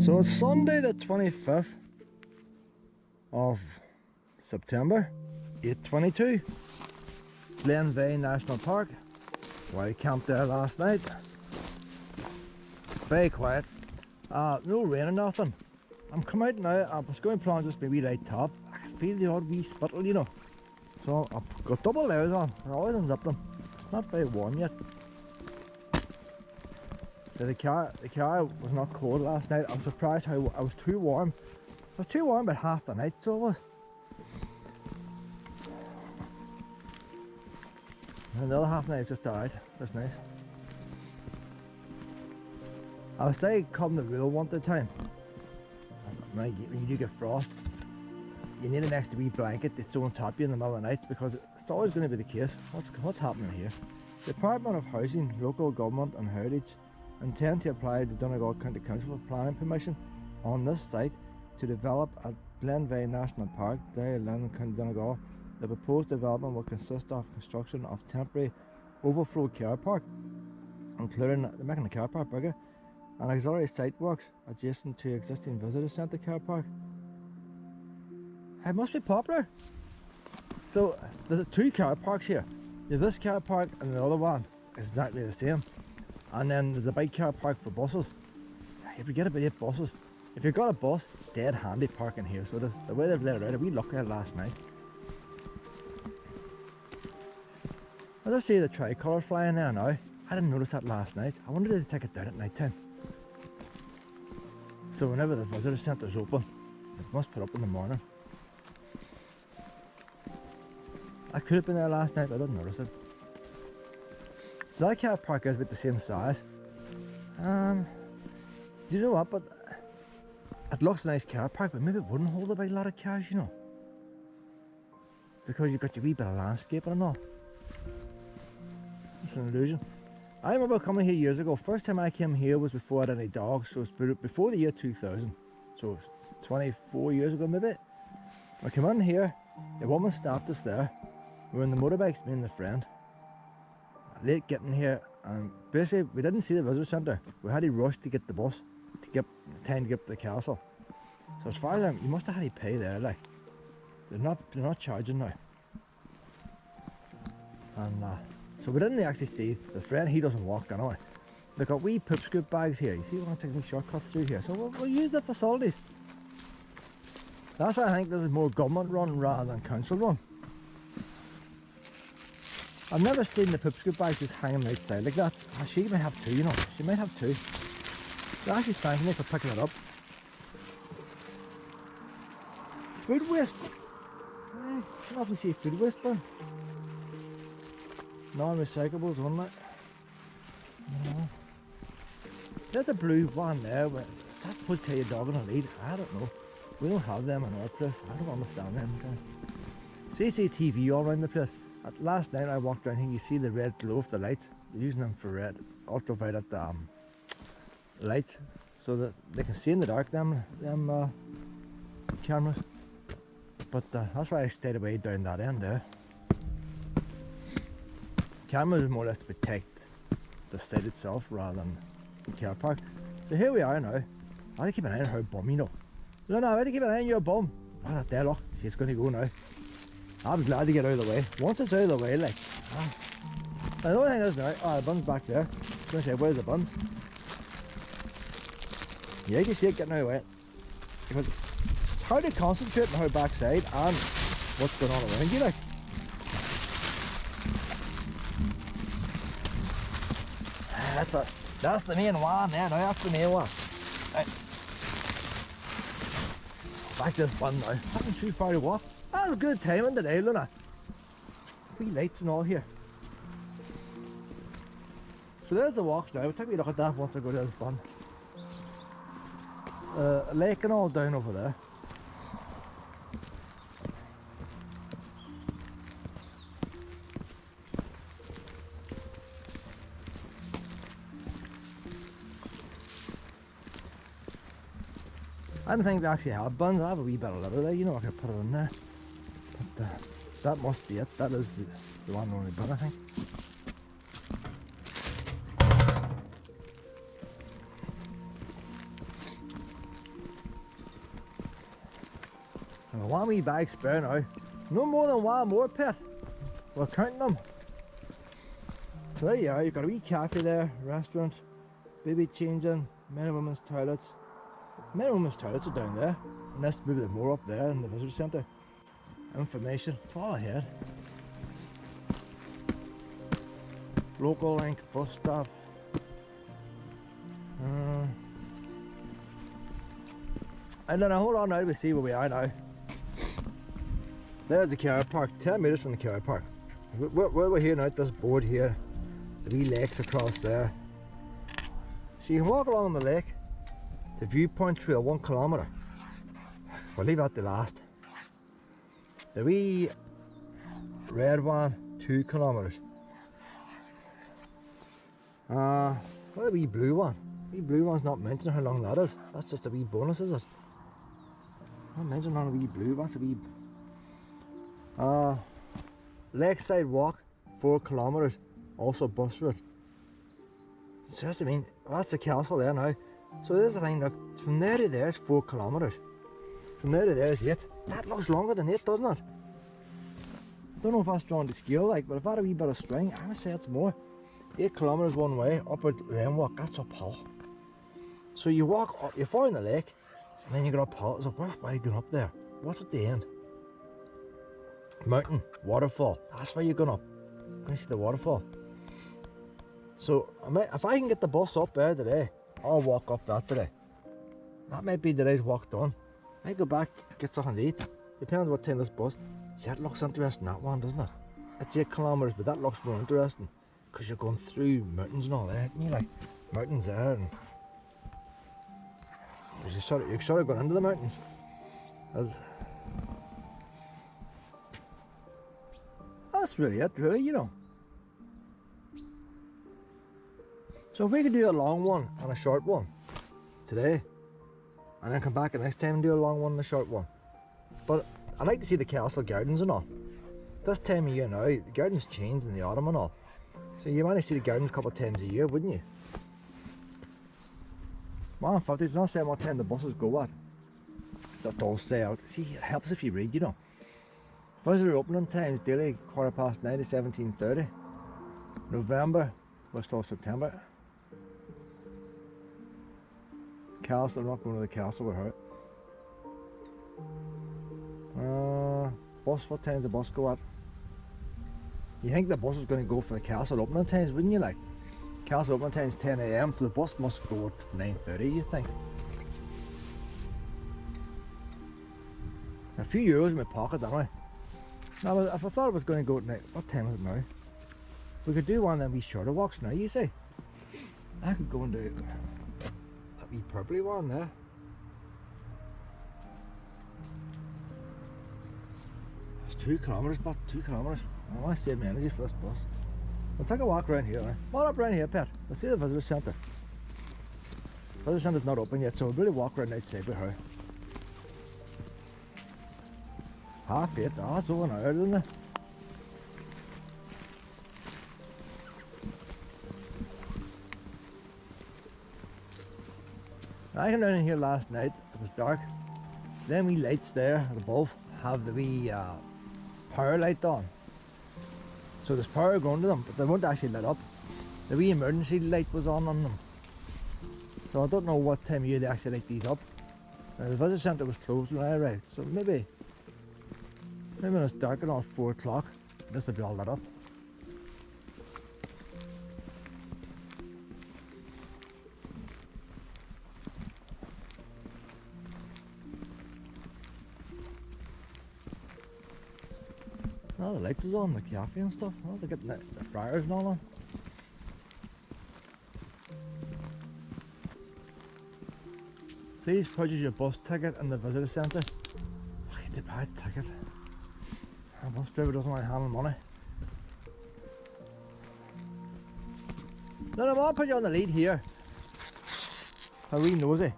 So it's Sunday the 25th of September, 8:22, Glenveagh National Park, where I camped there last night. Very quiet, no rain or nothing. I'm coming out now. I was going to plan just maybe right top. I can feel the odd wee spittle, you know. So I've got double layers on. I always unzip them. It's not very warm yet. The car was not cold last night. I was surprised how I was too warm. I was too warm about half the night, so it was. And the other half night is just alright. Just nice. I was saying come the rule one at a time. When you do get frost, you need an extra wee blanket to throw on top of you in the middle of the night, because it's always going to be the case. What's happening here? The Department of Housing, Local Government and Heritage intend to apply the Donegal County Council for planning permission on this site to develop at Glenveagh National Park, Donegal, County Donegal. The proposed development will consist of construction of temporary overflow car park, including they're making the car park bigger, and auxiliary site works adjacent to existing visitor centre car park. It must be popular. So there's two car parks here. You have this car park and the other one is exactly the same. And then there's a big car park for buses. If you get about 8 buses, if you've got a bus, dead handy parking here. So the way they've let it out, we looked at it last night. I just see the tricolour flying there now. I didn't notice that last night. I wondered if they take it down at night time. So whenever the visitor centre's open, it must put up in the morning. I could have been there last night, but I didn't notice it. So that car park is about the same size. Do you know what? But it looks a nice car park, but maybe it wouldn't hold a big lot of cars, you know, because you've got your wee bit of landscaping and all. It's an illusion. I remember coming here years ago. First time I came here was before I had any dogs, so it's before the year 2000. So 24 years ago maybe. I came in here, a woman stopped us there. We were in the motorbikes, me and the friend. Late getting here, and basically we didn't see the visitor centre. We had to rush to get the bus to get time to get to the castle. So as far as you must have had to pay there, like they're not charging now. And so we didn't actually see the friend. He doesn't walk anyway. They've got wee poop scoop bags here. You see, we're going to take a shortcut through here. So we'll use the facilities. That's why I think this is more government run rather than council run. I've never seen the poop scoop bags just hanging outside like that. She might have two, you know. She might have two. They're actually thanking me for picking it up. Food waste. I don't often see food waste burn. Non-recyclables, wouldn't it? No. There's a blue one there. But that would tell your dog on a lead. I don't know. We don't have them in our place. I don't understand them. CCTV all around the place. Last night I walked around here, you see the red glow of the lights. They're using them for red ultraviolet lights, so that they can see in the dark, them cameras. But that's why I stayed away down that end there. Cameras is more or less to protect the site itself rather than the car park. So here we are now. I have to keep an eye on her bum, you know. No, I have to keep an eye on your bum. Oh, that there, look. She's going to go now. I'm glad to get out of the way. Once it's out of the way, like, the only thing is now, the bun's back there. I was going to say, where's the buns? Yeah, you can see it getting out of the way. Because it's hard to concentrate on her backside and what's going on around you, like. That's the main one there, now that's the main one. Right. Back to this bun now. Nothing too far to walk. That was a good timing today, Luna. Wee lights and all here. So there's the walks now. We'll take a look at that once I go to this bun. A lake and all down over there. I don't think they actually have buns. I have a wee bit of litter there, you know, I could put it in there. But that must be it. That is the one only bun, I think. one wee bag spare now. No more than one more, pet. We're counting them. So there you are, you've got a wee cafe there, restaurant, baby changing, men and women's toilets. Men and women's toilets are down there. Unless maybe there's more up there in the visitor centre. Information, it's all ahead. Local link, bus stop. And then hold on now to see where we are now. There's the Carpark, 10 metres from the Carpark. We're here now at this board here. The wee lakes across there. So you can walk along the lake. The viewpoint trail 1 kilometre. We'll leave out the last. The wee red one 2 kilometres. Well, the wee blue one. The wee blue one's not mentioning how long that is. That's just a wee bonus, is it? Not mentioning on a wee blue. What's a wee? Lakeside walk 4 kilometres. Also bus route. So that's, I mean, that's the castle there now. So this is the thing, look, from there to there is 4 kilometres. From there to there is 8. That looks longer than 8, doesn't it? I don't know if that's drawn to scale, like, but if I had a wee bit of string, I would say it's more. 8 kilometres one way, upward then walk, that's uphill. So you walk up, you fall in the lake, and then you go uphill. So why are you going up there? What's at the end? Mountain, waterfall, that's where you're going up. You're going to see the waterfall. So if I can get the bus up there today, I'll walk up that today. That might be today's walk done. I might go back, get something to eat. Depends on what time this bus. See, that looks interesting, that one, doesn't it? It's 8 kilometres, but that looks more interesting. Because you're going through mountains and all that, and you like mountains there, and you're sort of going into the mountains. That's really it, really, you know. So if we could do a long one and a short one today, and then come back the next time and do a long one and a short one. But I'd like to see the castle gardens and all. This time of year now, the gardens change in the autumn and all. So you might see the gardens a couple of times a year, wouldn't you? 1:50, it's not saying what time the buses go at. That does say out. See, it helps if you read, you know. Visitor opening times daily, 9:15 to 17:30. November, we're still September. Castle, I'm not going to the castle with her. Bus, what time's the bus go at? You think the bus is going to go for the castle opening times, wouldn't you? Like, castle opening times 10 AM, so the bus must go at 9:30, you think? A few euros in my pocket, don't I? Now, if I thought it was going to go at night, what time is it now? We could do one of them wee shorter walks now, you see. I could go and do that wee purpley one there. It's 2 kilometres, but 2 kilometres. I want to save my energy for this bus. We'll take a walk around here, right? Walk up around here, pet. Let's see the visitor centre. The visitor centre's not open yet, so we'll really walk around outside with her. 8:30. Oh, that's over an hour, isn't it? I came down in here last night, it was dark. Then wee lights there above have the wee power light on. So there's power going to them, but they weren't actually lit up. The wee emergency light was on them. So I don't know what time of year they actually light these up. The visitor centre was closed when I arrived, so maybe when it's dark around 4 o'clock, this will be all lit up. Oh, the lights is on, the cafe and stuff. Oh, they're getting the fryers and all on. Please purchase your bus ticket in the visitor centre. Oh, you did buy a ticket. A bus driver doesn't like handling money. No, I'll put you on the lead here. How wee nosy.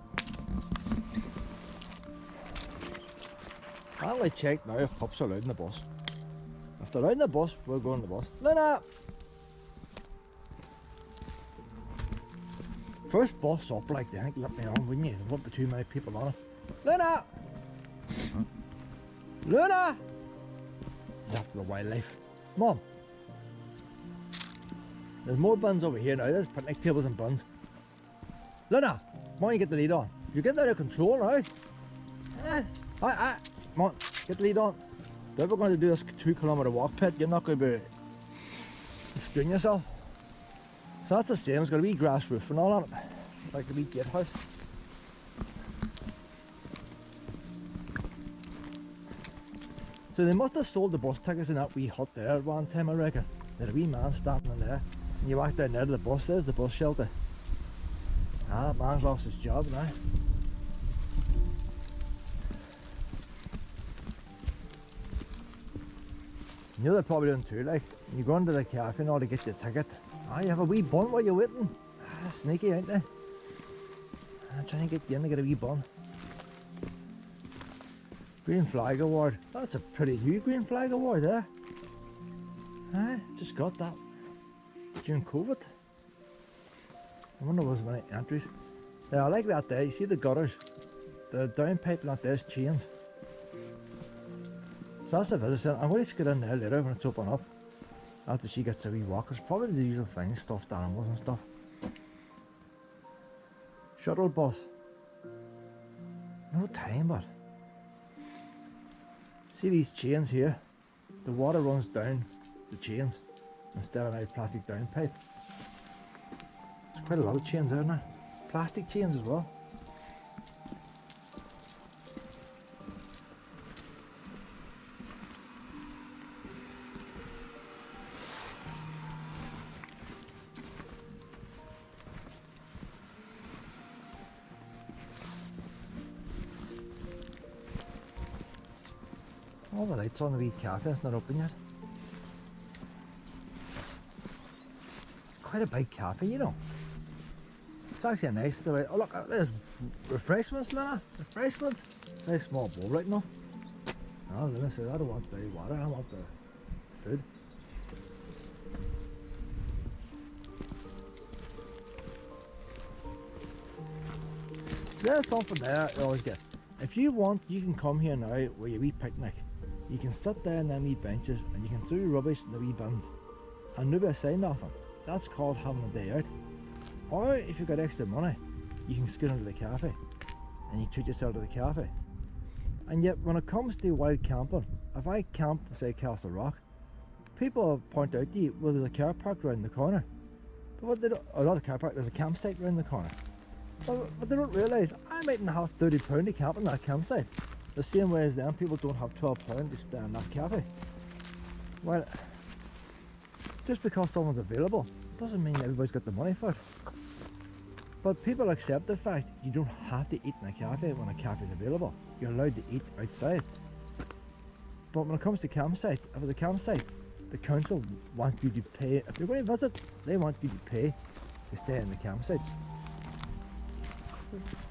I'll only check now if pups are allowed in the bus. If they're allowed in the bus, we'll go in the bus. Luna! First bus up, like, they think let me on, wouldn't you? There won't be too many people on it. Luna! Luna! He's after the wildlife. Mom. There's more buns over here now. There's picnic tables and buns. Luna! Come on, you get the lead on. You're getting out of control now. Come on, get the lead on. If we're going to do this 2-kilometre walk pit, you're not going to be screwing yourself. So that's the same. It's got a wee grass roof and all on it, like a wee gatehouse. So they must have sold the bus tickets in that wee hut there at one time, I reckon. There's a wee man standing in there, and you walk down there to the bus. There's the bus shelter. Ah, that man's lost his job now. You know they're probably doing too, like, you go into the cafe and all to get your ticket. Ah, you have a wee bun while you're waiting. Ah, sneaky, ain't they? I'm trying to get you in to get a wee bun. Green Flag Award. That's a pretty new Green Flag Award there. Aye, just got that during COVID. I wonder if there was many entries. Yeah, I like that there. You see the gutters? The downpipe and that there's chains. So that's the visitor centre. I'm going to get in there later when it's open up. After she gets a wee walk. It's probably the usual things, stuffed animals and stuff. Shuttle bus. No time, but see these chains here? The water runs down the chains instead of a plastic downpipe. There's quite a lot of chains there now. Plastic chains as well. All the lights on the wee cafe, it's not open yet. Quite a big cafe, you know. It's actually a nice little. Oh look, there's refreshments, Luna. Refreshments. Very small bowl right now. No, Luna says I don't want the water, I want the food. There's something there you always get. If you want, you can come here now where you wee picnic. You can sit there on them wee benches and you can throw your rubbish in the wee bins and nobody say nothing. That's called having a day out. Or if you've got extra money, you can scoot into the cafe and you treat yourself to the cafe. And yet when it comes to wild camping, if I camp, say Castle Rock, people point out to you, well there's a car park round the corner. But what they don't, or not a car park, there's a campsite round the corner. But what they don't realise, I mightn't have £30 to camp on that campsite. The same way as them people don't have £12 to spend on that cafe. Well, just because someone's available doesn't mean everybody's got the money for it. But people accept the fact you don't have to eat in a cafe when a cafe is available. You're allowed to eat outside. But when it comes to campsites, if it's a campsite, the council wants you to pay. If you're going to visit, they want you to pay to stay in the campsite.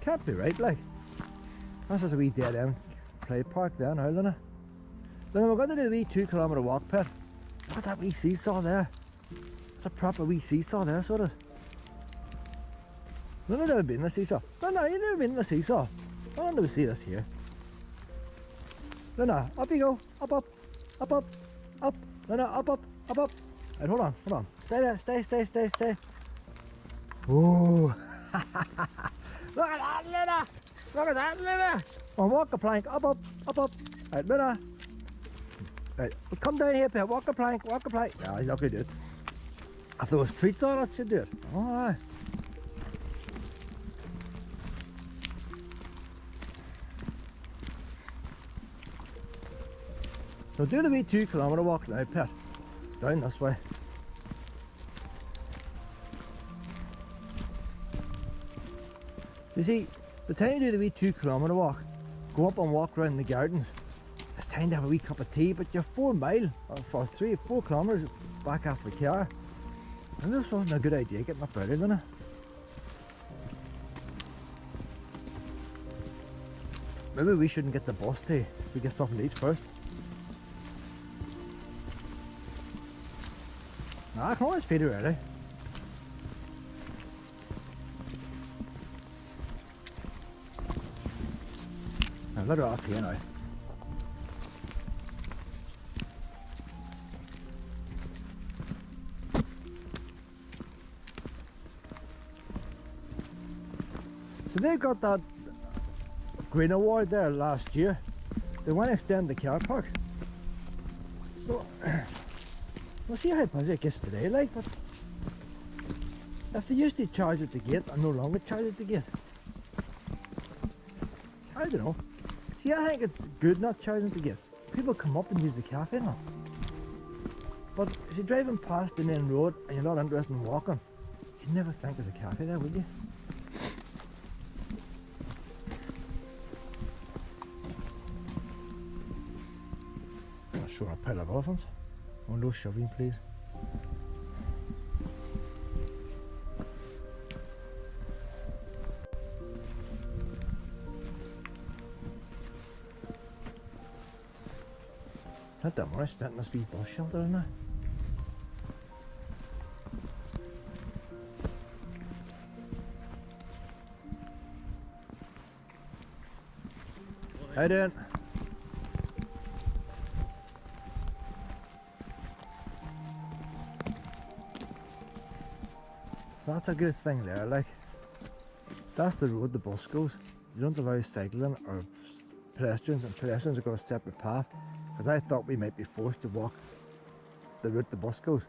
Can't be right, like. That's just a wee dead end play park there now, Luna. Luna, we're going to do the wee 2-kilometre walk pit. Look at that wee seesaw there. It's a proper wee seesaw there, so it is. Luna's never been in a seesaw. No, you've never been in a seesaw. I want to see this here. Luna, up you go. Up, up, up, up, up. Luna, up, up, up, up. Right, hold on. Stay there, stay. Ooh. Look at that, Luna! Look at that, Luna! Come on, walk a plank, up. Right, Luna. Right, well, come down here, Pip. Walk a plank. No, he's not going to do it. If there was treats on it, should do it. Alright. So do the wee 2-kilometre walk now, Pip. Down this way. You see, the time you do the wee 2-kilometre walk, go up and walk around the gardens, it's time to have a wee cup of tea, but you're 4 miles, or for 3 or 4 kilometres back after the car. And this wasn't a good idea getting up early, isn't it? Maybe we shouldn't get the bus tea, we get something to eat first. Nah, I can always feed her early. Let her off here now. So they got that Green Award there last year. They want to extend the Carpark. So we'll see how busy it gets today, like, but if they used to charge at the gate and no longer charge at the gate, I don't know. See, I think it's good not charging at the gate. People come up and use the cafe now. But if you're driving past the main road and you're not interested in walking, you'd never think there's a cafe there, would you? I'm showing a pile of elephants. Oh, no shoving, please. Not that money spent in this wee bus shelter, isn't it? How you doing? So that's a good thing there, like, that's the road the bus goes. You don't allow cycling or pedestrians, and pedestrians have got a separate path, because I thought we might be forced to walk the route the bus goes.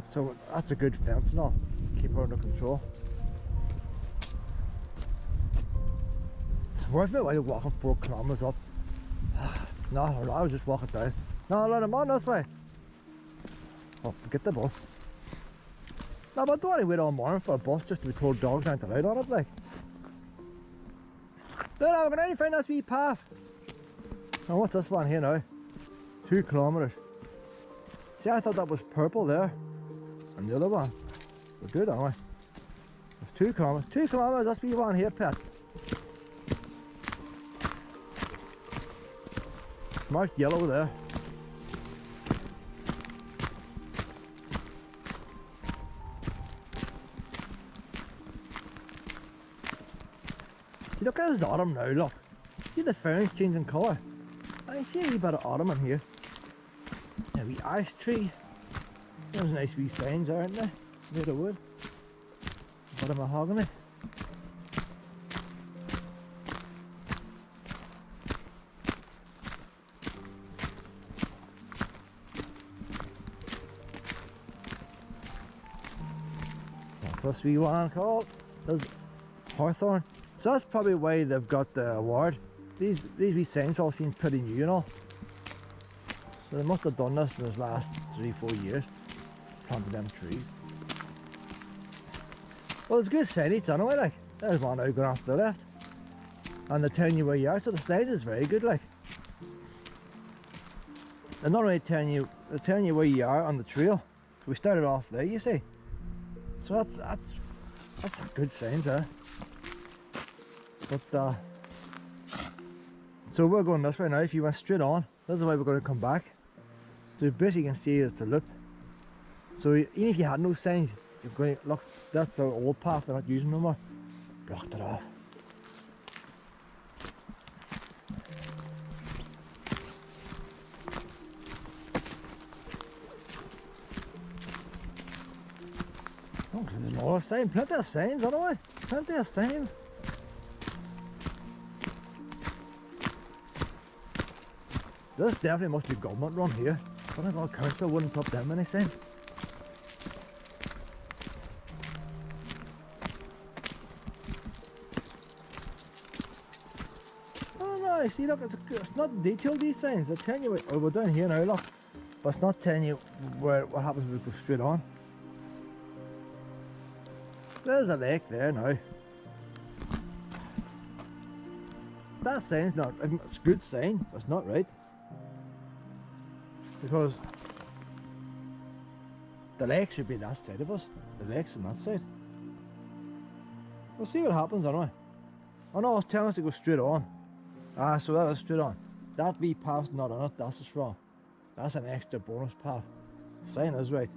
So that's a good fence and all, keep her under control. It's worth me while you're walking 4 kilometres up. No, I was just walking down. No, let him on this way. Oh, forget the bus. No, but don't want to wait all morning for a bus just to be told dogs aren't allowed on it, like. Then I'm going to find this wee path. Now what's this one here now? 2 kilometres. See, I thought that was purple there. And the other one. We're good, aren't we? It's 2 kilometres. 2 kilometres, that's wee one here, pet. Marked yellow there. See, look at this autumn now, look. See the ferns changing colour. I can see a wee bit of autumn in here. A wee ash tree. Those nice wee signs there, aren't they? Made of wood. A bit of mahogany. What's this wee one called? There's hawthorn. So that's probably why they've got the award. These wee signs all seem pretty new and all. So they must have done this in the last 3-4 years. Planted them trees. Well, it's good signage anyway, like. There's one out going off to the left. And they're telling you where you are, so the signage is very good, like. They're not only telling you, they're telling you where you are on the trail. We started off there, you see. So that's a good sign there. But so we're going this way now. If you went straight on, that's the way we're going to come back. So basically you can see it's a loop. So even if you had no signs, you're going to look, that's the old path they're not using no more. Blocked it off. Oh, there's a lot of signs, plenty of signs anyway. Plenty of signs. This definitely must be government run here. Donegal Council wouldn't put them many signs. Oh no, see look, it's not detailed, these signs. They're telling you, oh, we're down here now, look. But it's not telling you what happens if we go straight on. There's a lake there now. That sign's not, it's a good sign, but it's not right. Because the lake should be that side of us. The lake's on that side. We'll see what happens anyway. Oh no, it's telling us to go straight on. Ah, so that is straight on. That wee path's not on it, that's just wrong. That's an extra bonus path. The sign is right.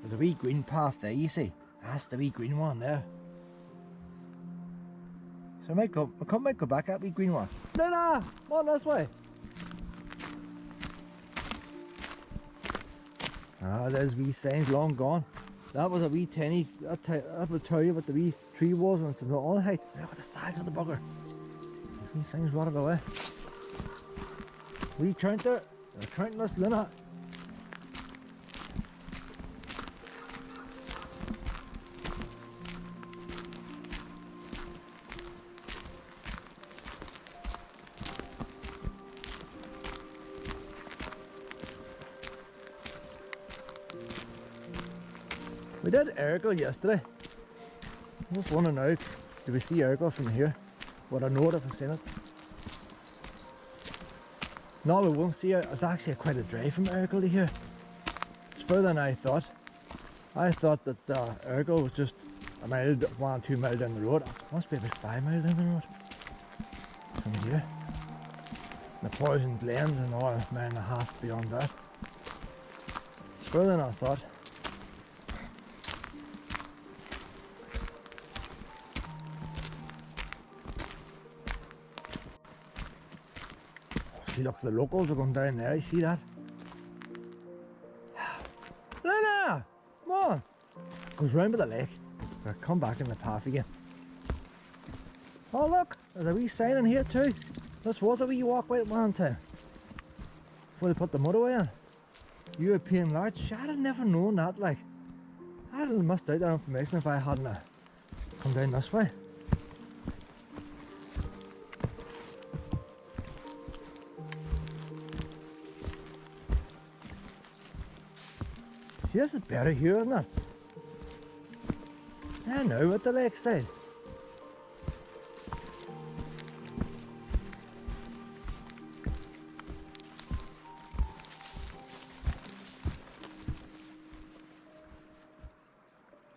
There's a wee green path there, you see. That's the wee green one there. So I might go back at wee green one. No, come on this way. Ah, there's wee signs long gone. That was a wee tiny, that would tell you what the wee tree was when it's not all height. Look at the size of the bugger. These things rotted away. Wee counter, they're counting us, Luna. We did Ergo yesterday. I'm just wondering now, do we see Ergo from here? Would I know it if I seen it? No, we won't see it. It's actually quite a drive from Ergo to here. It's further than I thought. I thought that Ergo was just a mile, 1 or 2 miles down the road. It must be about 5 miles down the road from here. The Poison Glens and all a mile and a half beyond that. It's further than I thought. See, look, the locals are going down there, you see that? Lena! Come on! Goes round by the lake. We'll come back in the path again. Oh look, there's a wee sign in here too. This was a wee walkway at one time. Before they put the motorway in. European large. I'd have never known that, like. I'd have missed out that information if I hadn't come down this way. See, this is better here, isn't it? I know what the lakeside.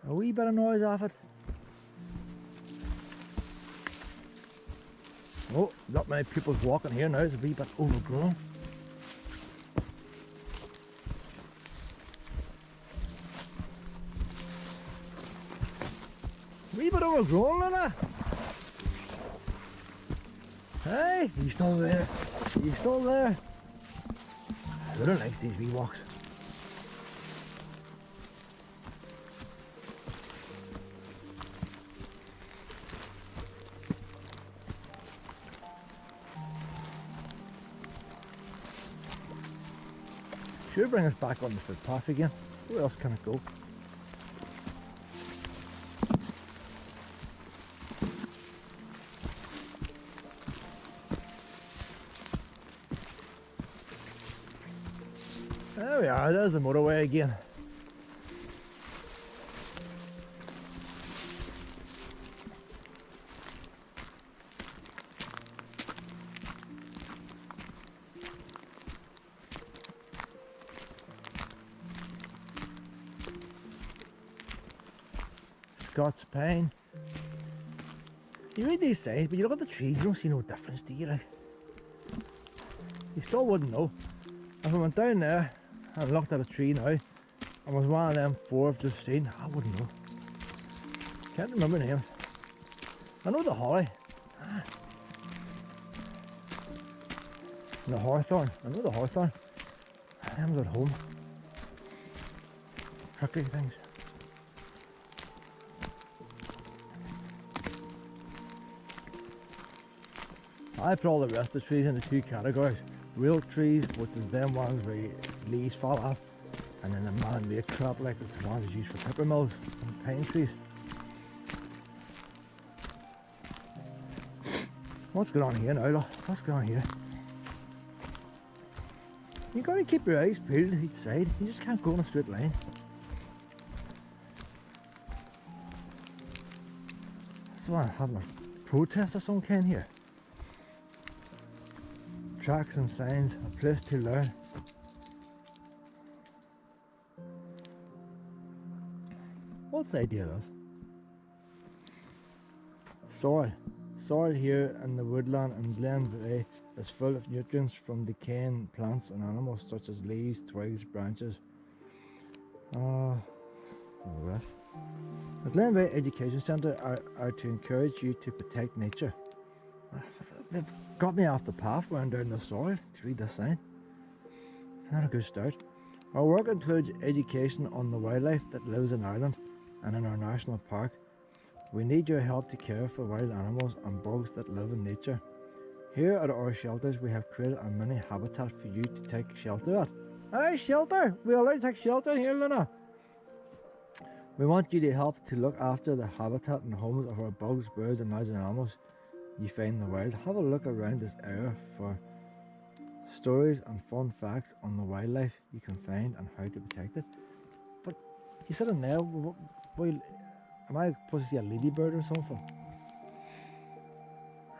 A wee bit of noise off it. Oh, not many people's walking here now, it's a wee bit overgrown. Wee bit overgrown, Lena. Hey, he's still there. He's still there. I don't like these wee walks. Should bring us back on the footpath again. Where else can it go? There we are, there's the motorway again. Scots Pine. You read these signs, but you look at the trees, you don't see no difference, do you? Like, you still wouldn't know. If I went down there and looked at a tree now, and was one of them 4 I've just seen, I wouldn't know. Can't remember names. I know the holly. And the hawthorn. I know the hawthorn. Them's at home. Prickly things. I put all the rest of the trees into 2 categories. Real trees, which is them ones where leaves fall off, and then the man-made crop, like the ones used for pepper mills and pine trees. What's going on here now, look? What's going on here? You gotta keep your eyes peeled each side. You just can't go in a straight line. That's why I'm having a protest of some kind here. Tracks and signs, a place to learn. What's the idea of this? Soil here in the woodland in Glenveagh is full of nutrients from decaying plants and animals such as leaves, twigs, branches. All the rest. The Glenveagh Education Centre are to encourage you to protect nature. They've got me off the path going down the soil to read the sign. Not a good start. Our work includes education on the wildlife that lives in Ireland and in our national park. We need your help to care for wild animals and bugs that live in nature. Here at our shelters we have created a mini habitat for you to take shelter at. Aye, shelter! We are allowed to take shelter here, Luna. We want you to help to look after the habitat and homes of our bugs, birds and large animals you find in the wild. Have a look around this area for stories and fun facts on the wildlife you can find and how to protect it. But you said in there, am I supposed to see a ladybird or something?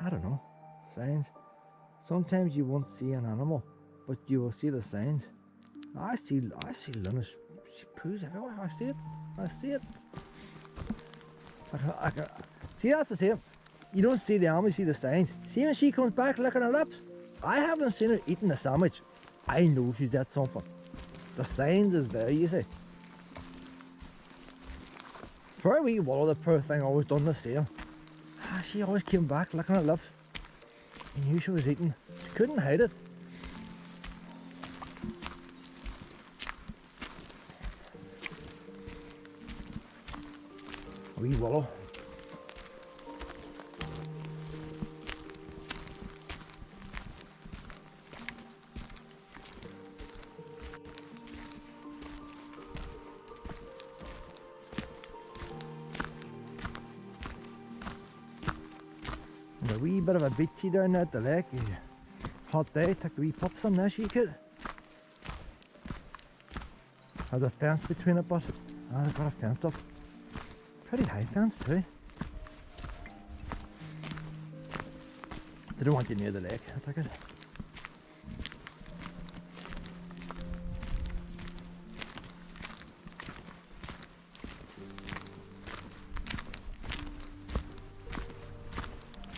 I don't know. Signs. Sometimes you won't see an animal, but you will see the signs. I see Luna. She poos everywhere. I see it. See, that's the same. You don't see the animal, you see the signs. See when she comes back licking her lips? I haven't seen her eating the sandwich. I know she's at something. The signs is there, you see. Poor wee Wallow, the poor thing, always done the same. She always came back licking her lips. He knew she was eating. She couldn't hide it. Wee Wallow. A wee bit of a beachy down there at the lake. Hot day, took the wee pups on there, she could. Has a fence between it, but they've got a fence up. Pretty high fence too. They don't want you near the lake, I take it.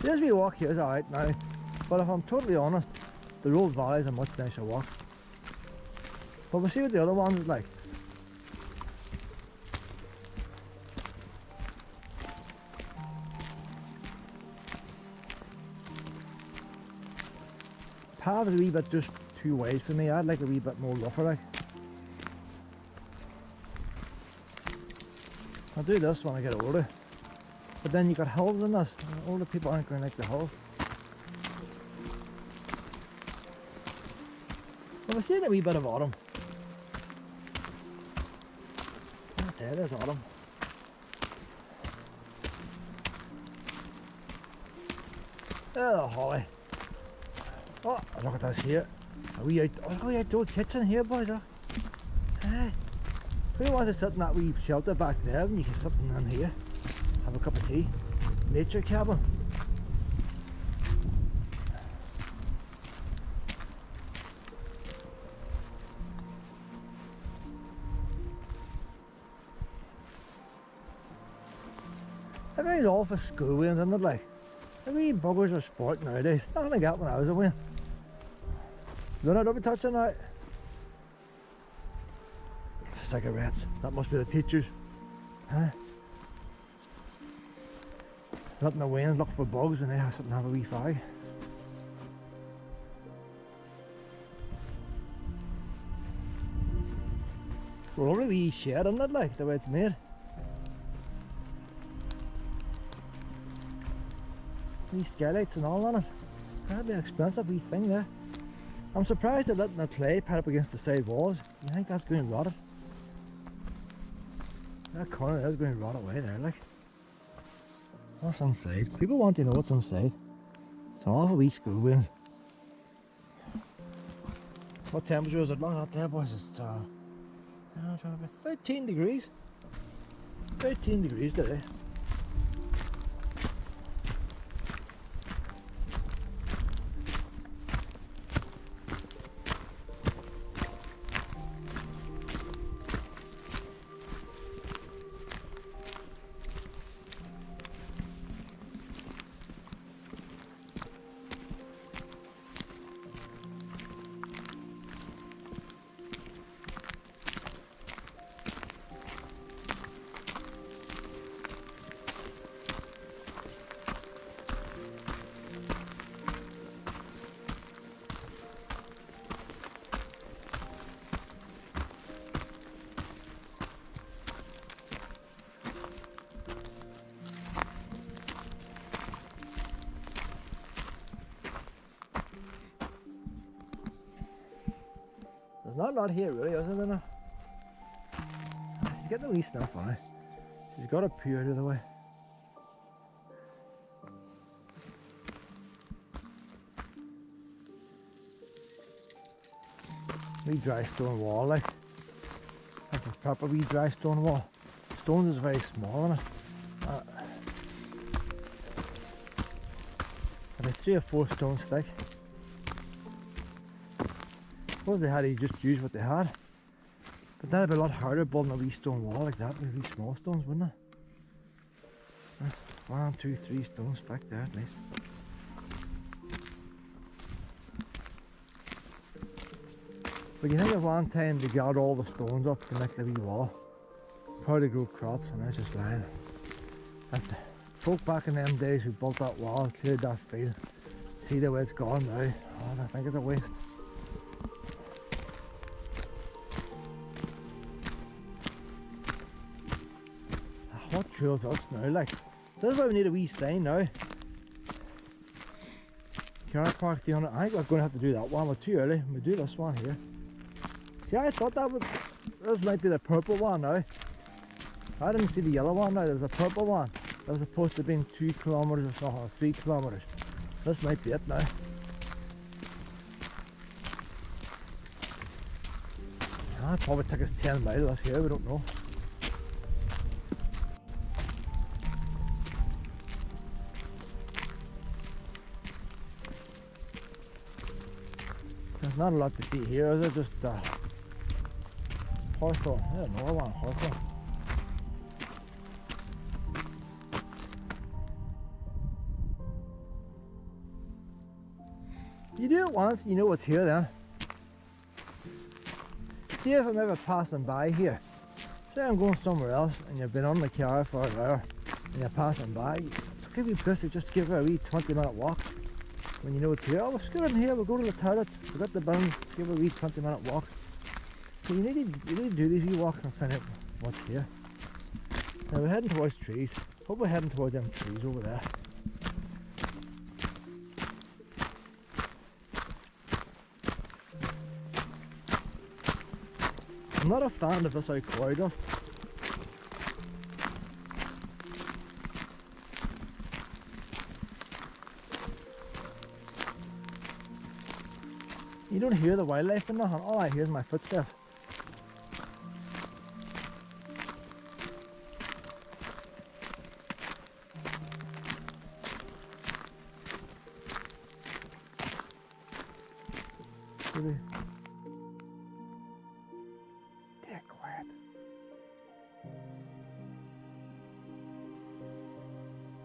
See, as we walk here is alright now, but if I'm totally honest, the Road Valley is a much nicer walk. But we'll see what the other ones is like. Path is a wee bit just too wide for me. I'd like a wee bit more rougher like. I'll do this when I get older. But then you got hills in this. Older people aren't going to like the hills. But we're seeing a wee bit of autumn. Oh, there's autumn. There's the holly. Oh, look at this here. Are we out? Oh, we outdoor kitchen here, boys. Look. Hey, who wants to sit in that wee shelter back there when you can sit in here? Have a cup of tea. Nature cabin. Everything's all for school wins, isn't it? Like, the wee buggers are sport nowadays. Nothing like that when I was a win. Don't be touching that. Cigarettes. That must be the teachers. Huh? Letting the winds look for bugs and they have something to have a wee fag. We're only a wee shed, isn't it, like, the way it's made? Wee skylights and all on it. That'd be an expensive wee thing there. I'm surprised they're letting the clay pad up against the side walls. You think that's going to rot it? That corner there is going to rot away there, like. What's inside? People want to know what's inside. It's all for wee school winds. What temperature is it? Look at that there, boys. It's 13 degrees. 13 degrees today. Not a lot here really, is there? She's getting a wee sniff on it. She's got a pew out of the way. Wee dry stone wall, like. That's a proper wee dry stone wall. Stones is very small in it. About 3 or 4 stones thick. Suppose they had to just use what they had. But that'd be a lot harder building a wee stone wall like that with wee small stones, wouldn't it? That's 1, 2, 3 stones stacked there at least. But you think at one time they got all the stones up to make the wee wall. Probably grow crops and it's just lying. And folk back in them days who built that wall, cleared that field, see the way it's gone now. Oh, I think it's a waste. What trails us now, like? This is why we need a wee sign now. Carpark 300. I think we're going to have to do that one, we're too early. We do this one here. See, I thought that would. This might be the purple one now. I didn't see the yellow one now, there was a purple one. That was supposed to be 2 kilometres or something, or 3 kilometres. This might be it now. It probably took us 10 miles here, we don't know. There's not a lot to see here, is it? Just hawthorn. Yeah, another one, hawthorn. You do it once, you know what's here then. See if I'm ever passing by here. Say I'm going somewhere else and you've been on the car for an hour and you're passing by. Give you pissy just to give her a wee 20-minute walk. When you know it's here, oh, we'll scoot in here, we'll go to the toilets, we'll get the bin, give her a wee 20-minute walk. So you need to do these wee walks and find out what's here. Now we're heading towards trees. Hope we're heading towards them trees over there. I'm not a fan of this out cloud dust. You don't hear the wildlife in nothing, all I hear is my footsteps. Really? Dead quiet.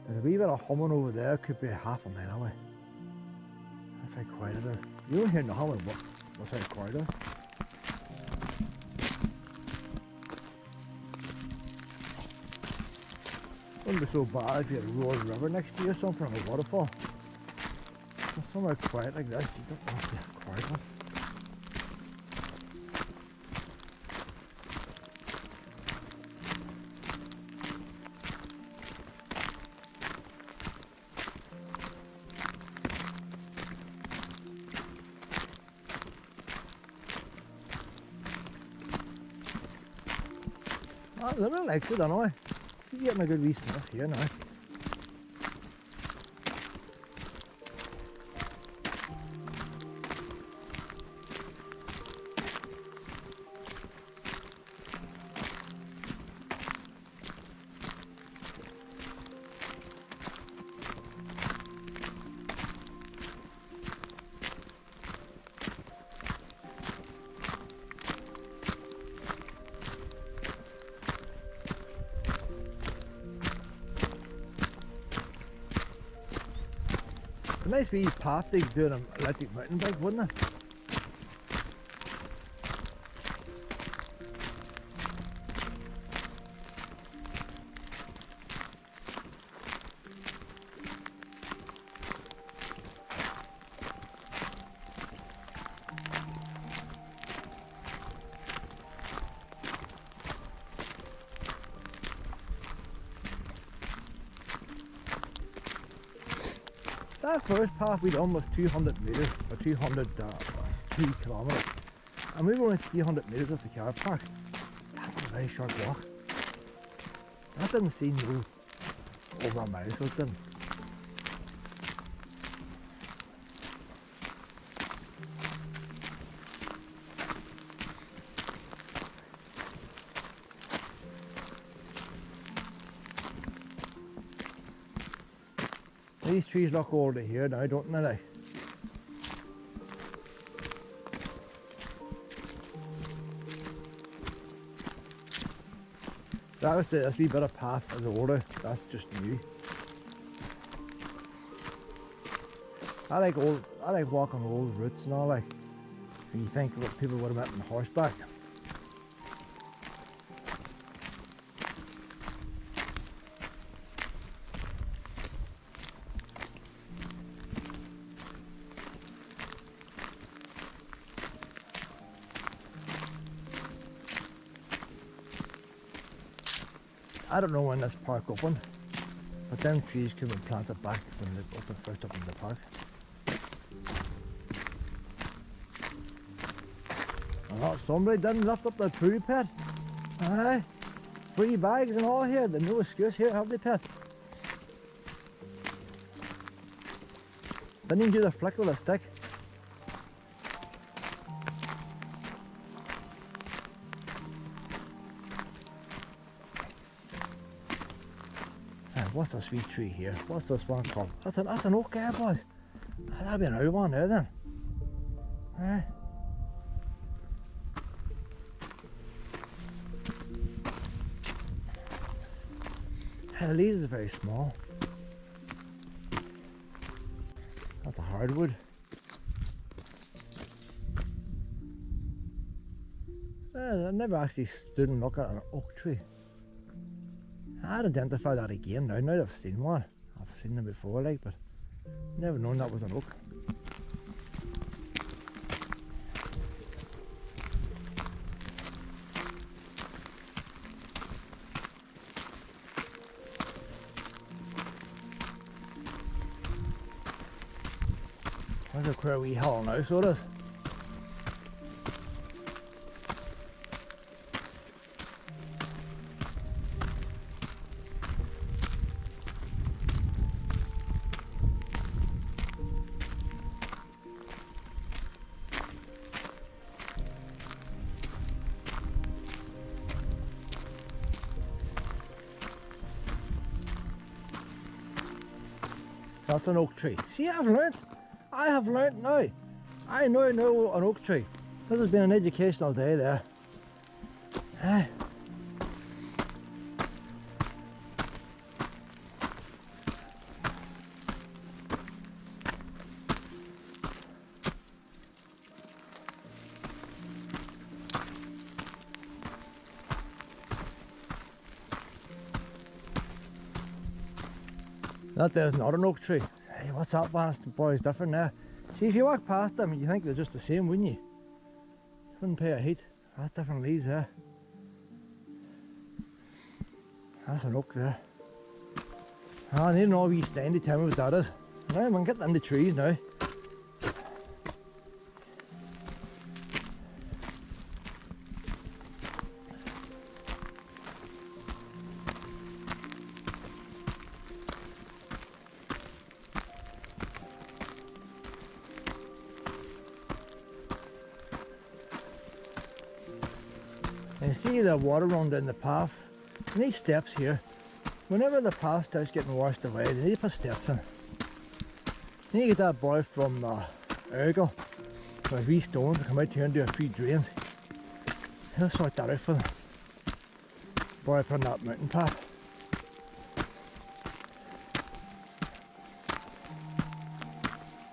There's a wee bit of humming over there, could be half a mile away. That's how quiet it is. You don't hear nothing with what's how quiet it is. Wouldn't be so bad if you had a roaring river next to you or something, or a waterfall. But somewhere quiet like this, you don't want to have quietness. Living likes it anyway. She's getting a good wee sniff here now. A nice wee path they could do an electric mountain bike, wouldn't it? That first path we'd almost 200 metres or 2 kilometres. And we were only 300 metres off the car park. That's a very short walk. That didn't seem no over a mile, so it didn't. These trees look older here now, don't they? Like? That was this wee bit of path as older, that's just new. I like walking old routes and all, like, when you think what people would have met on horseback. I don't know when this park opened, but them trees could have been planted back when they opened first up in the park. Oh, somebody didn't lift up their tree pet. Aye, free bags and all here, there's no excuse here, have they, pet? Didn't even do the flick with a stick. What's this sweet tree here? What's this one called? That's an oak there, boys. That'll be an old one there then. The leaves are very small. That's a hardwood. I never actually stood and looked at an oak tree. I'd identify that again now that I've seen one. I've seen them before, like, but never known that was an oak. There's a queer wee hill now, so it is. That's an oak tree. See, I have learnt now. I now know an oak tree. This has been an educational day there. That there's not an oak tree. Hey, what's that bastard boy's different there? See, if you walk past them, you think they're just the same, wouldn't you? Wouldn't pay a heat. That's different leaves there. That's an oak there. I need an all wee stand to tell me what that is. Now I'm gonna get in the trees now. And you see the water running down the path. You need steps here. Whenever the path starts getting washed away, they need to put steps in. You need to get that boy from Donegal with wee stones to come out here and do a few drains. He'll sort that out for them. Boy put in that mountain path.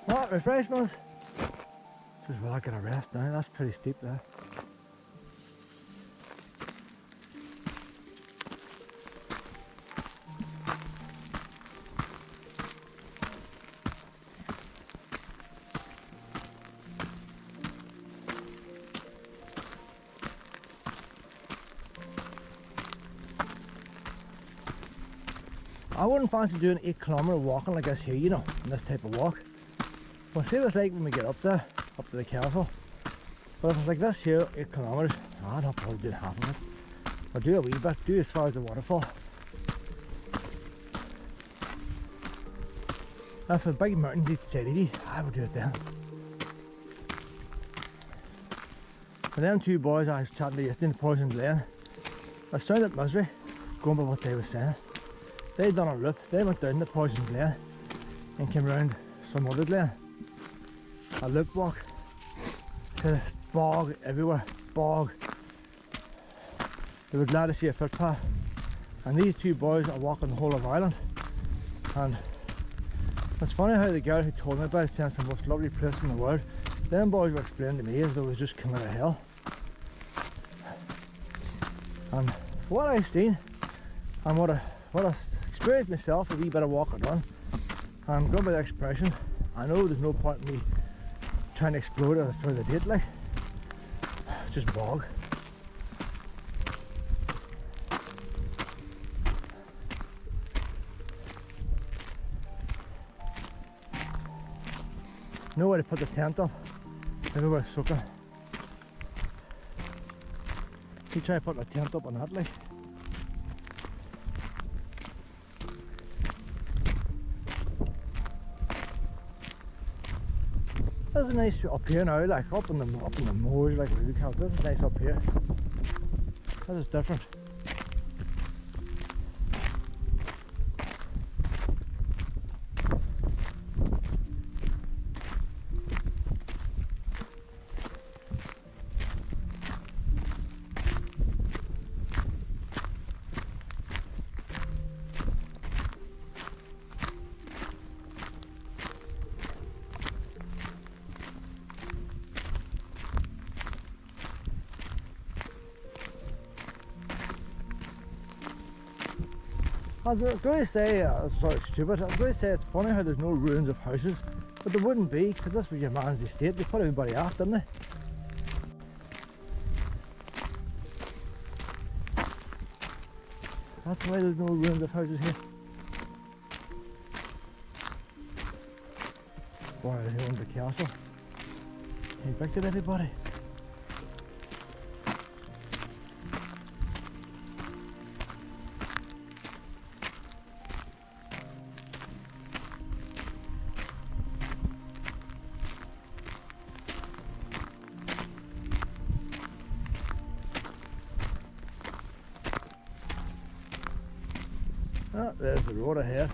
What, refreshments? Just well, I get a rest now, that's pretty steep there. I wouldn't fancy doing 8 kilometre walking like this here, you know, in this type of walk. We'll see what it's like when we get up there, up to the castle. But if it's like this here, 8 kilometres, I'd not probably do half of it. I'll do a wee bit, do as far as the waterfall. If the big mountains each side of you, I would do it then. And them two boys I was chatting to yesterday in Poison Glen, I sounded misery going by what they were saying. They done a loop, they went down the Poison Glen and came round some other glen. A loop walk. Said it's bog everywhere, bog. They were glad to see a footpath. And these two boys are walking the whole of Ireland. And it's funny how the girl who told me about it said it's the most lovely place in the world. Them boys were explaining to me as though it was just coming out of hell. And what I've seen and what I experienced myself, a wee bit of walking on, and going by the expressions, I know there's no point in me trying to explore it for the date, like, it's just bog. Nowhere to put the tent up, everywhere's soaking. You try putting a tent up on that, like. This is nice up here now, like up in the moors, like we have. This is nice up here. That is different. I was going to say, sorry, stupid, I was going to say it's funny how there's no ruins of houses, but there wouldn't be, because this was your man's estate. They put everybody off, didn't they? That's why there's no ruins of houses here. Boy, they owned the castle. He evicted everybody. Oh, there's the road ahead.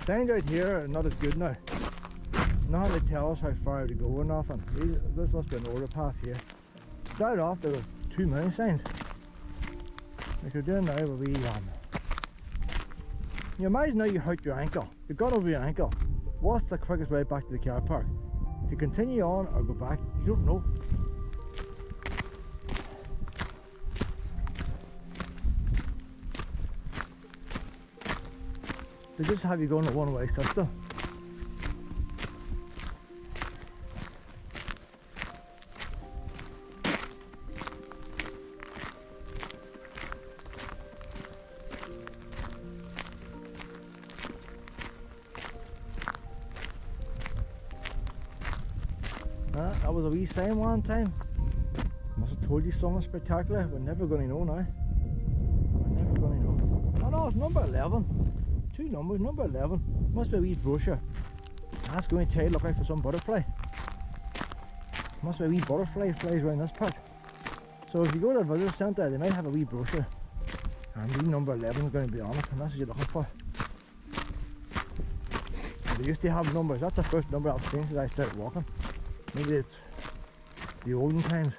Signs out here are not as good now. Not how they tell us how far to go or nothing. This must be an older path here. Started off there were 2 million signs. Like you're doing now will be you imagine now you hurt your ankle. You got over your ankle. What's the quickest way back to the car park? To continue on or go back? You don't know. They just have you going a one-way system. That was a wee sign one time. Must have told you something spectacular. We're never going to know now. We're never going to know. Oh no, it's number 11. 2 numbers, number 11. Must be a wee brochure. That's going to tell you, look out for some butterfly. Must be a wee butterfly flies around this part. So if you go to the visitor centre, they might have a wee brochure. And wee number 11 is going to be on it, and that's what you're looking for. They used to have numbers. That's the first number I've seen since I started walking. Maybe it's the olden times,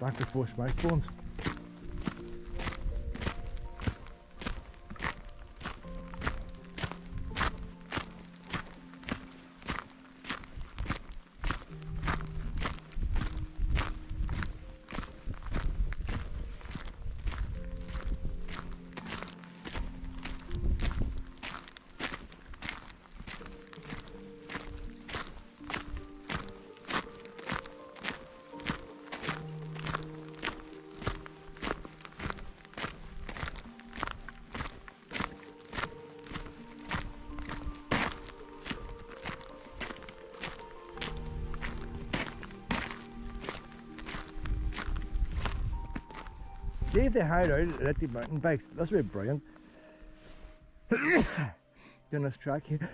back before smartphones. See if they hired out electric mountain bikes, this would be brilliant. Doing this track here.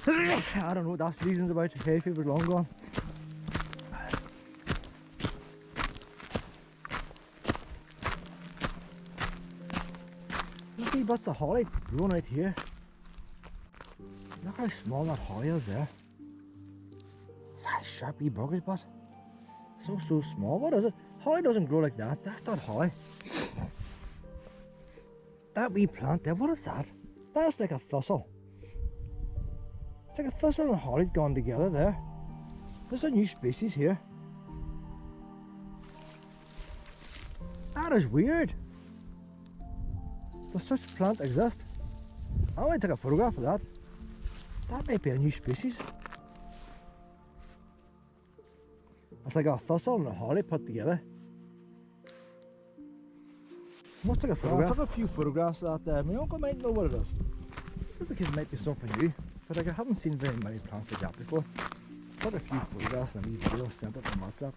I don't know what that reason's about. Hay fever's long gone. Look, wee bits of holly growing out here. Look how small that holly is there. It's a sharp wee bugger's butt. So small. What is it? Holly doesn't grow like that. That's not holly. That wee plant there, what is that? That's like a thistle. It's like a thistle and holly's gone together there. There's a new species here. That is weird. Does such a plant exist? I want to take a photograph of that. That might be a new species. It's like a thistle and a holly put together. Let's take a photograph. I took a few photographs of that there. My uncle might know what it is. Looks like it might be something new, but like I haven't seen very many plants like that before. Took a few photographs and a wee video, sent it on WhatsApp.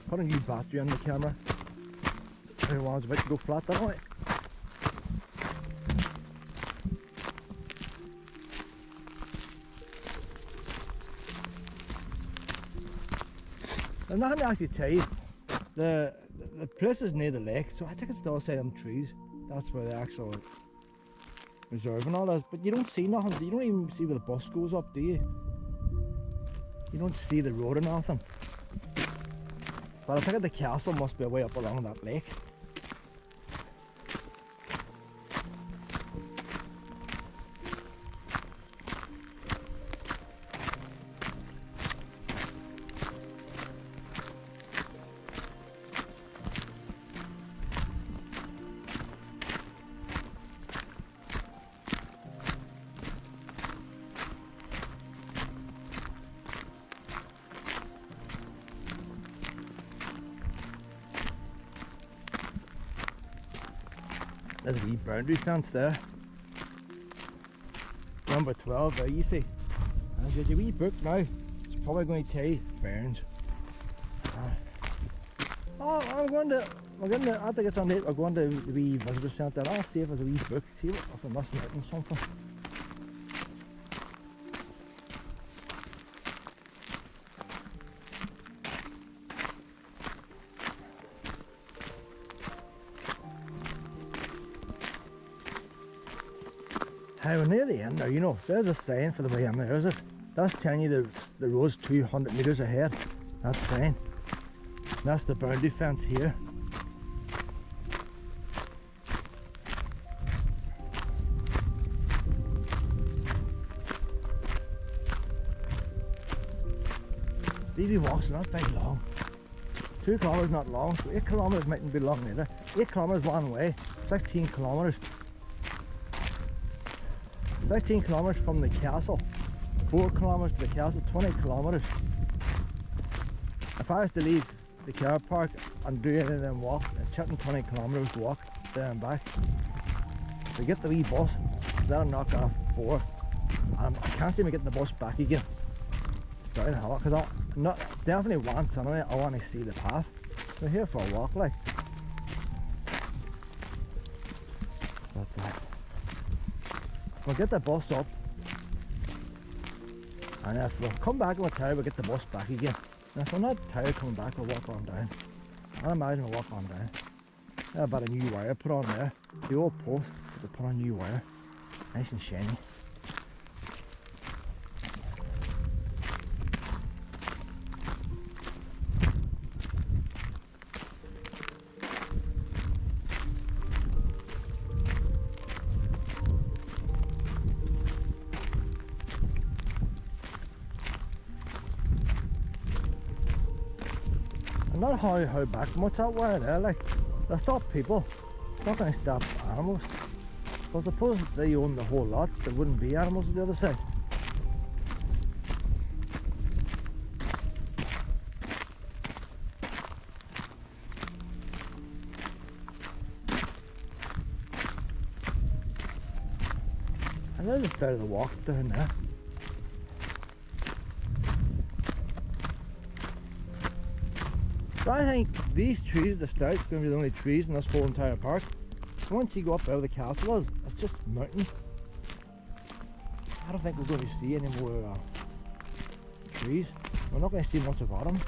Put a new battery on the camera. Everyone's about to go flat, don't it? I'm not going to actually tell you, the place is near the lake, so I think it's the other side of them trees. That's where the actual reserve and all is. But you don't see nothing. You don't even see where the bus goes up, do you? You don't see the road or nothing. But I think the castle must be way up along that lake. There's a wee boundary fence there. Number 12 there, you see. And there's a wee book now. It's probably going to tell you ferns. Oh, I think it's on it. I'm going to the wee visitor centre. I'll see if there's a wee book. See if I'm missing out on something. Hey, we're near the end now, you know. There's a sign for the way in there, is it? That's telling you the road's 200 metres ahead. That's the sign. That's the boundary fence here. These walks are not very long. 2 kilometres not long, so 8 kilometres mightn't be long either. 8 kilometres one way, 16 kilometres. 16 kilometres from the castle, 4 kilometres to the castle, 20 kilometres. If I was to leave the car park and do any of them walks, it's 20 kilometres to walk there and back. To get the wee bus, that'll knock off 4. And I can't see me getting the bus back again. It's down the hill, because I definitely once anyway, I want to see the path. We're here for a walk, like. But we'll get the bus up, and if we'll come back and we're tired, we'll get the bus back again. And if we're not tired coming back, we'll walk on down. I imagine we'll walk on down. There's about a new wire put on there. The old post, they put on new wire. Nice and shiny. Not how back much that wire there, like, they'll stop people, it's not going to stop animals. But suppose they own the whole lot, there wouldn't be animals on the other side. And there's the start of the walk down there. But I think these trees at the start is going to be the only trees in this whole entire park. Once you go up where the castle is, it's just mountains. I don't think we're going to see any more trees. We're not going to see much of autumn.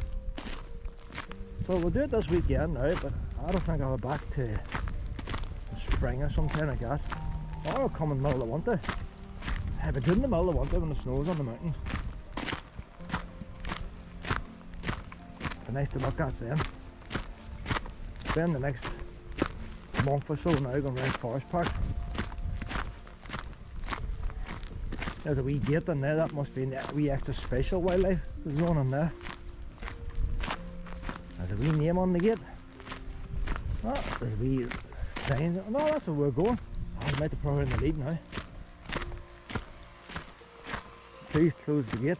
So we'll do it this weekend now, but I don't think I'll be back to spring or something like that. Or I'll come in the middle of winter. I'll be good in the middle of winter when the snow's on the mountains. Be nice to look at then. Spend the next month or so now going around Forest Park. There's a wee gate in there, that must be a wee extra special wildlife there's going on there. There's a wee name on the gate. Oh, there's a wee sign. No, that's where we're going. I might have put her in the lead now. Please close the gate.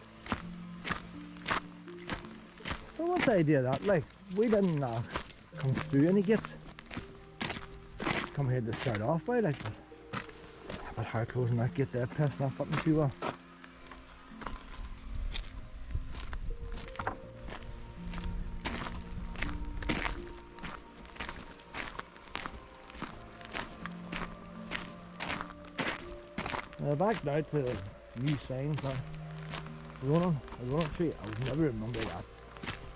So what's the idea of that? Like, we didn't come through any gates. Come here to start off by, like, but her closing that gate there, pissing off fucking too well. Back now to the new signs that the running tree. I would never remember that.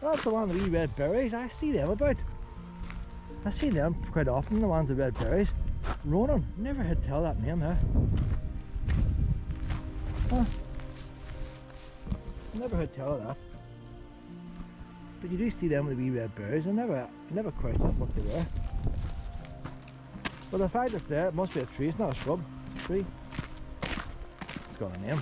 That's the one with the wee red berries. I see them about. I see them quite often, the ones with red berries. Ronan, never had tell that name there. Huh. Never had tell of that. But you do see them with the wee red berries. I never questioned what they were. But the fact it's there, it must be a tree. It's not a shrub. It's a tree. It's got a name.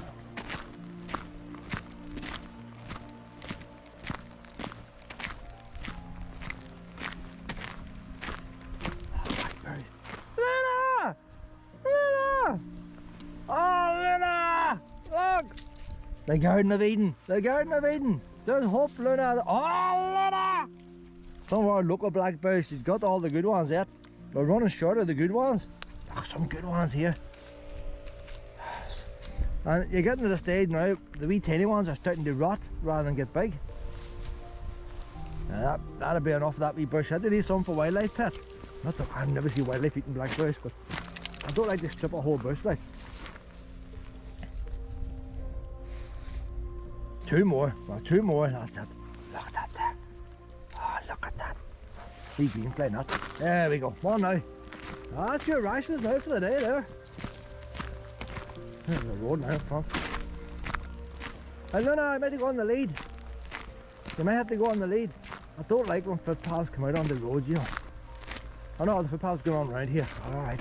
The Garden of Eden! The Garden of Eden! There's hope, Luna! Oh, Luna! Some of our local blackberries, she's got all the good ones yet. We're running short of the good ones. There's some good ones here. And you're getting to the stage now, the wee tiny ones are starting to rot rather than get big. Now that'll be enough of that wee bush. I did need some for wildlife pet. Not that I've never seen wildlife eating blackberries, but I don't like to strip a whole bush like. Two more, well, two more, that's it. Look at that there. Oh, look at that. Wee green fly nut. There we go, one now. That's your rations now for the day there. There's the road now in front. I don't know, I might have to go on the lead. You might have to go on the lead. I don't like when footpaths come out on the road, you know. Oh no, the footpath's going on around here. Alright.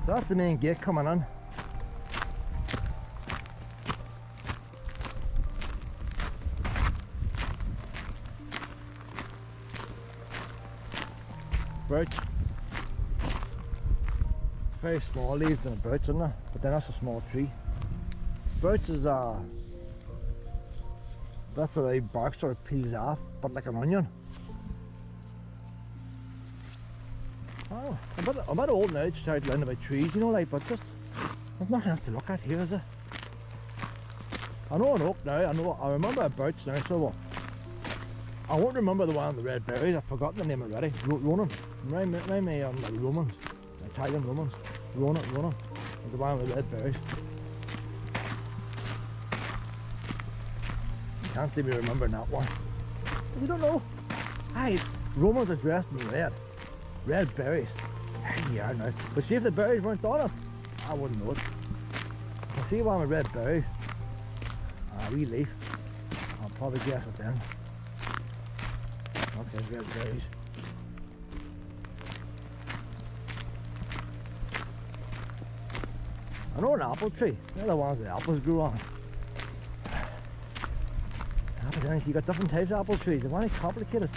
So that's the main gate coming in. Birch. Very small leaves than a birch, isn't it? But then that's a small tree. Birch is that's the bark sort of peels off, but like an onion. Oh, I'm a bit old now to start learning about trees, you know, like, but just there's nothing else to look at here, is there? I know an oak now, I remember a birch now, so what? I won't remember the one with the red berries. I've forgotten the name already. Ronan. Remind me on the Romans, Italian Romans. Ronan. There's the one with the red berries. Can't see me remembering that one. But you don't know. Aye, Romans are dressed in red. Red berries. There you are now. But see if the berries weren't on it, I wouldn't know it. I see one with red berries. A wee leaf. I'll probably guess it then. Okay, red berries. I know an apple tree. They're the ones that apples grew on. But then you got different types of apple trees. They're very complicated.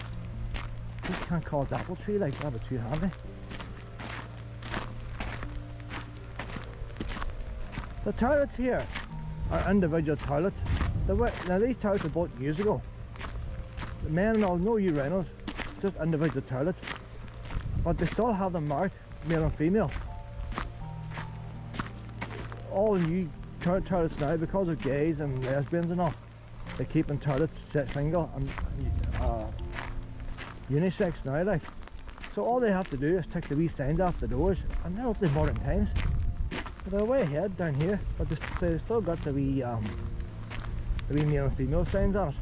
You can't call it apple tree like that, but too handy. The toilets here are individual toilets. Now these toilets were bought years ago. The men and all, no urinals, just individual toilets. But they still have them marked male and female. All the new toilets now, because of gays and lesbians and all, they're keeping toilets single and unisex now, like. So all they have to do is take the wee signs off the doors, and they're up to modern times. So they're way ahead down here, but they still got the wee male and female signs on it.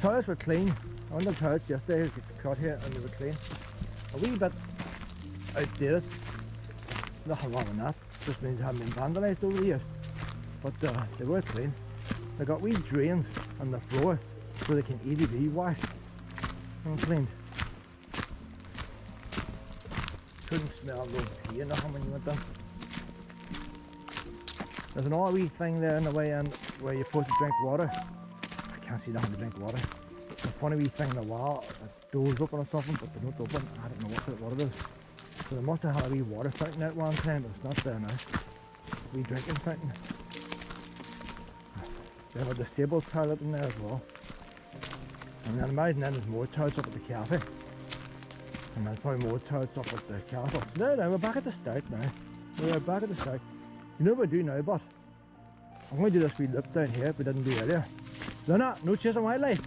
Toilets were clean. I went to the toilets yesterday, got here, and they were clean. A wee bit outdated. Nothing wrong with that. Just means they haven't been vandalised over the years. But they were clean. They got wee drains on the floor so they can easily be washed and cleaned. Couldn't smell no pee or nothing when you went down. There's an odd wee thing there in the way in where you're supposed to drink water. I can't see nothing to drink water. It's a funny wee thing in the wall. The door's open or something, but they don't open. I don't know what it is. So they must have had a wee water fountain at one time, but it's not there now. A wee drinking fountain. They have a disabled toilet in there as well. And then imagine then there's more toilets up at the cafe. And there's probably more toilets up at the castle. No, we're back at the start now. We're back at the start. You know what I do now, but I'm going to do this wee loop down here we didn't do earlier. No chasing wildlife.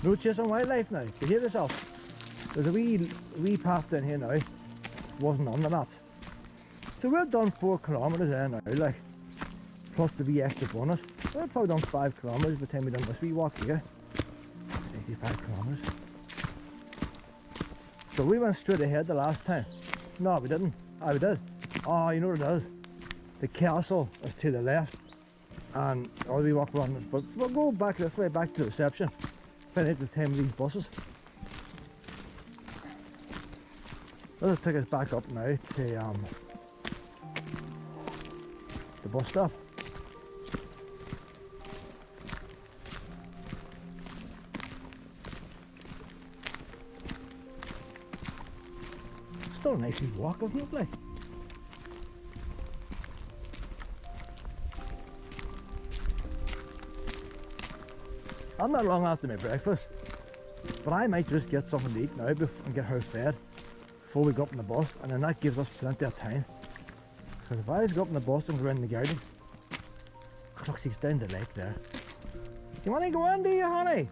No chasing wildlife now. Behave yourself. There's a wee path down here now. Wasn't on the maps. So we've done 4 kilometres there now, like, plus the wee extra bonus. We've probably done 5 kilometres by the time we've done this wee walk here. It's easy 5 kilometres. So we went straight ahead the last time. No, we didn't. Ah, we did. Oh, you know what it is? The castle is to the left, and all we walk around. But we'll go back this way, back to the reception. Find out the time of these buses. This will take us back up now to the bus stop. It's still a nice wee walk, isn't it, like? I'm not long after my breakfast, but I might just get something to eat now and get her fed before we go up in the bus, and then that gives us plenty of time. Because if I just go up in the bus and go around the garden, look, she's down the lake there. You want to go in, do you, honey?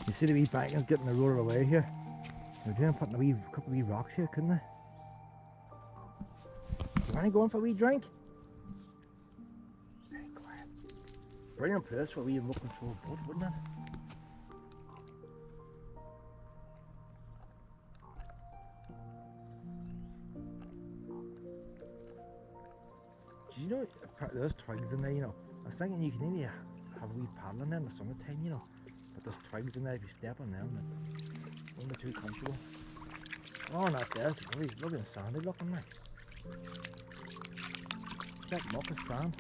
You see the wee bankings getting the roller away here? They're doing putting a couple of wee rocks here, couldn't they? You want to go in for a wee drink? Very quiet. Brilliant place for a wee remote control boat, wouldn't it? Do you know, there's twigs in there, you know. I was thinking you can only have a wee paddle in there in the summertime, you know. But there's twigs in there if you step on them. It won't be too comfortable. Oh, not there. It's lovely and sandy looking, like. That muck is sand.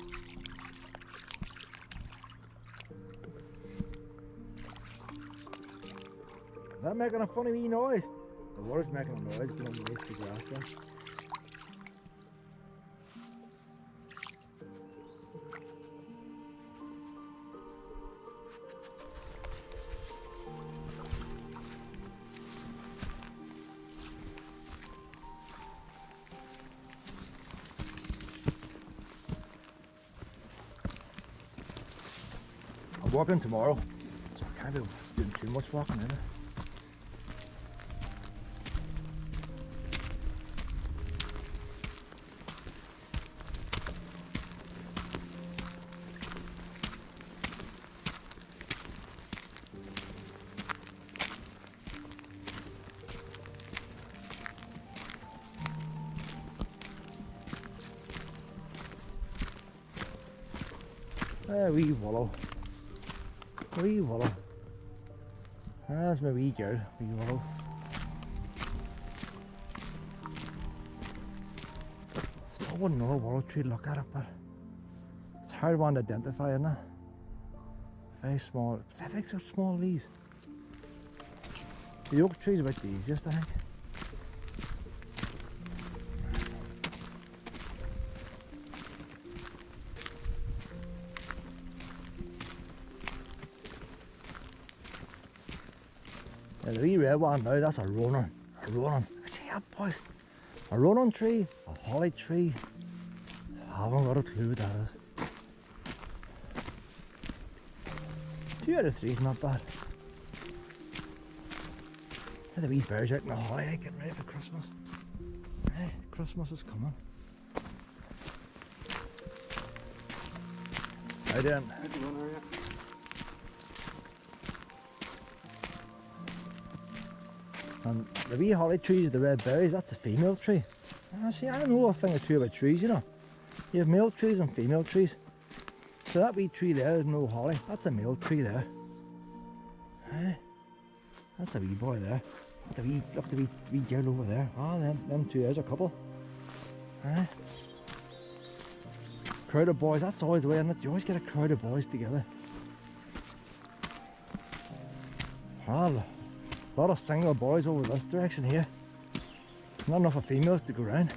Is that making a funny wee noise? The water's making a noise, but I'm going to the grass there. I'm walking tomorrow, so I can't be doing too much walking in it. Wee wallow. Wee wallow. That's my wee girl, wee wallow. Still wouldn't know a wallow tree to look at it, but it's a hard one to identify, isn't it? Very small. I think so small, these. The oak tree's about the easiest, I think. The wee red one now, that's a ronan. A ronan. See that, boys? A ronan tree, a holly tree. I haven't got a clue what that is. 2 out of 3 is not bad. The wee birds out in the holly, getting ready for Christmas. Hey, Christmas is coming. How you doing? And the wee holly trees, the red berries, that's a female tree. See, I know a thing or two about trees, you know. You have male trees and female trees. So that wee tree there is no holly. That's a male tree there. Hey, that's a wee boy there. Look at the wee girl over there. Ah, them two, there's a couple. Hey. Crowd of boys, that's always the way, isn't it? You always get a crowd of boys together. Ah, a lot of single boys over this direction here. Not enough of females to go around.